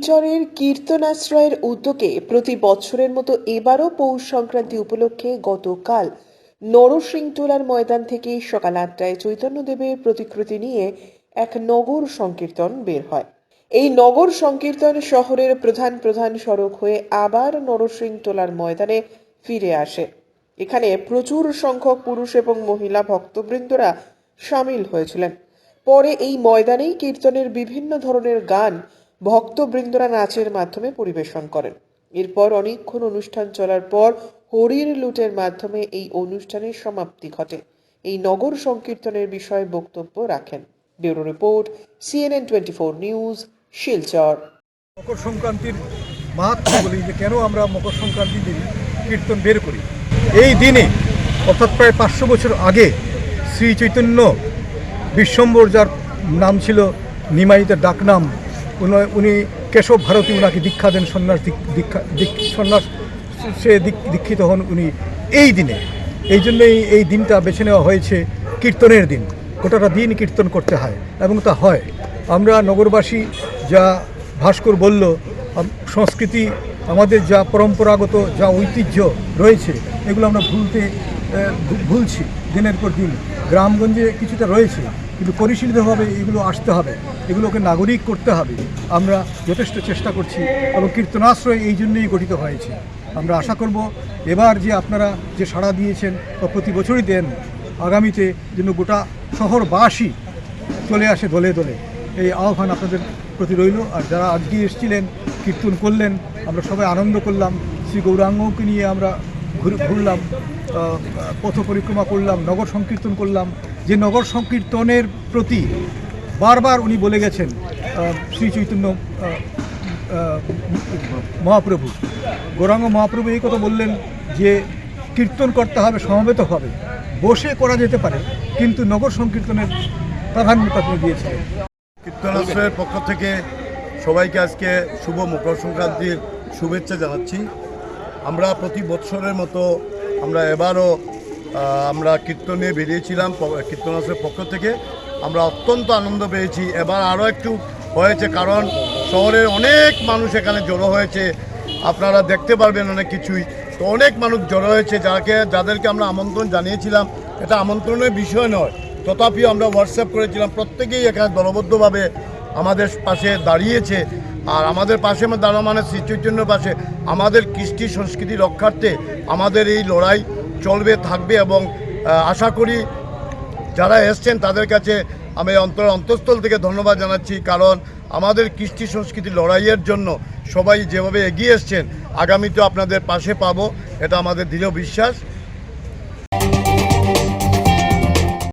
শিলচরের কীর্তনাশ্রয়ের উদ্যোগে প্রতি বছরের মতো এবারও পৌষ সংক্রান্তি উপলক্ষে গতকাল নরসিংটোলার ময়দান থেকে সকাল ৮টায় চৈতন্যদেবের প্রতিকৃতি নিয়ে এক নগর সংকীর্তন বের হয়। এই নগর সংকীর্তন শহরের প্রধান প্রধান সড়ক হয়ে আবার নরসিংটোলার ময়দানে ফিরে আসে। এখানে প্রচুর সংখ্যক পুরুষ এবং মহিলা ভক্তবৃন্দরা সামিল হয়েছিলেন। পরে এই ময়দানেই কীর্তনের বিভিন্ন ধরনের গান ভক্তবৃন্দরা নাচের মাধ্যমে পরিবেশন করেন। এরপর অনেকক্ষণ অনুষ্ঠান চলার পর হরির লুটের মাধ্যমে এই অনুষ্ঠানের সমাপ্তি ঘটে। এই নগর সংকীর্তনের বিষয়ে বক্তব্য রাখেন bureau report CNN24 news, Silchar. মকর সংক্রান্তির মাহাত্ম্য বলি যে কেন আমরা মকর সংক্রান্তির দিন কীর্তন বের করি। এই দিনে অর্থাৎ প্রায় 500 বছর আগে শ্রী চৈতন্য বিশ্বম্বর, যার নাম ছিল নিমাইতের ডাকনাম, উনি কেশব ভারতী ওনাকে দীক্ষা দেন, সন্ন্যাস সে দীক্ষিত হন উনি এই দিনে। এই জন্যই এই দিনটা বেছে নেওয়া হয়েছে কীর্তনের দিন। গোটাটা দিন কীর্তন করতে হয় এবং তা হয়। আমরা নগরবাসী, যা ভাস্কর বলল, সংস্কৃতি, আমাদের যা পরম্পরাগত যা ঐতিহ্য রয়েছে এগুলো আমরা ভুলছি দিনের পর দিন। গ্রামগঞ্জে কিছুটা রয়েছে, কিন্তু পরিশীলিতভাবে এগুলো আসতে হবে, এগুলোকে নাগরিক করতে হবে। আমরা যথেষ্ট চেষ্টা করছি এবং কীর্তনাশ্রয় এই জন্যই গঠিত হয়েছে। আমরা আশা করব এবার যে আপনারা যে সাড়া দিয়েছেন বা প্রতি বছরই দেন, আগামীতে যেন গোটা শহরবাসী চলে আসে দলে দলে, এই আহ্বান আপনাদের প্রতি রইল। আর যারা আজকে এসেছিলেন, কীর্তন করলেন, আমরা সবাই আনন্দ করলাম। শ্রী গৌরাঙ্গকে নিয়ে আমরা ঘুরলাম, পথ পরিক্রমা করলাম, নগর সংকীর্তন করলাম। যে নগর সংকীর্তনের প্রতি বারবার উনি বলে গেছেন শ্রী চৈতন্য মহাপ্রভু, গৌরাঙ্গ মহাপ্রভু এই কথা বললেন যে কীর্তন করতে হবে সমবেতভাবে, বসে করা যেতে পারে, কিন্তু নগর সংকীর্তনের প্রাধান্যতা তিনি দিয়েছিলেন। কীর্তনাশ্রয়ের পক্ষ থেকে সবাইকে আজকে শুভ মকর সংক্রান্তির শুভেচ্ছা জানাচ্ছি। আমরা প্রতি বছরের মতো আমরা এবারও আমরা কীর্তনে বেরিয়েছিলাম কীর্তনাশ্রয়ের পক্ষ থেকে। আমরা অত্যন্ত আনন্দ পেয়েছি। এবার আরও একটু হয়েছে, কারণ শহরের অনেক মানুষ এখানে জড়ো হয়েছে। আপনারা দেখতে পারবেন অনেক কিছুই। তো অনেক মানুষ জড়ো হয়েছে, যাদেরকে আমরা আমন্ত্রণ জানিয়েছিলাম। এটা আমন্ত্রণের বিষয় নয়, তথাপিও আমরা হোয়াটসঅ্যাপ করেছিলাম। প্রত্যেকেই এখানে দলবদ্ধভাবে আমাদের পাশে দাঁড়িয়েছে। আর আমাদের পাশে দাঁড়ানো মানে শ্রী চৈতন্যের পাশে। আমাদের কৃষ্টি সংস্কৃতি রক্ষার্থে আমাদের এই লড়াই চলবে, থাকবে। এবং আশা করি যারা এসছেন তাদের কাছে আমি অন্তঃস্থল থেকে ধন্যবাদ জানাচ্ছি, কারণ আমাদের কৃষ্টি সংস্কৃতির লড়াইয়ের জন্য সবাই যেভাবে এগিয়ে এসছেন, আগামীতেও আপনাদের পাশে পাবো, এটা আমাদের দৃঢ় বিশ্বাস।